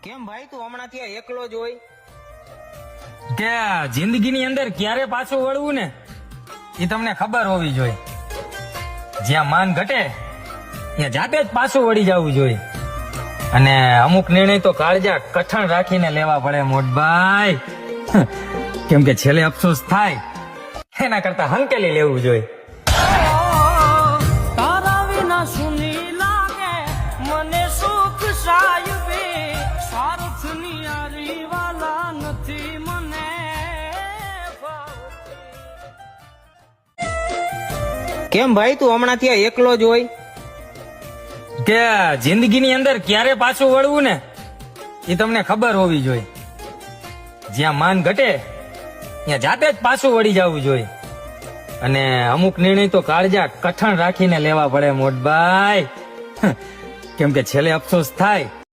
કેમ ભાઈ તું હમણાં ત્યાં એકલો જ હોય? કે જિંદગીની અંદર ક્યારે પાછું વળવું ને એ તમને ખબર હોવી જોઈએ. જ્યાં માન ઘટે ત્યાં જાતે જ પાછું વળી જવું જોઈએ. અને અમુક નિર્ણય તો કાળજા કઠણ રાખીને લેવા પડે મોટભાઈ. કેમ કે છેલ્લે અફસોસ થાય એના કરતા હંકેલી લેવું જોઈએ. તારા વિના સુની લાગે મને સુખ સાહેબી સ્વાર્થની યારી વાલા નથી મને ભાવતી. કેમ ભાઈ તું હમણાં ત્યાં એકલો જ હોય? કે જિંદગીની અંદર ક્યારે પાછું વળવું ને એ તમને ખબર હોવી જોઈએ. જ્યાં માન ઘટે ત્યાં જાતે જ પાછું વળી જવું જોઈએ. અને અમુક નિર્ણય તો કાળજા કઠણ રાખીને લેવા પડે મોટભાઈ. કેમ કે છેલ્લે અફસોસ થાય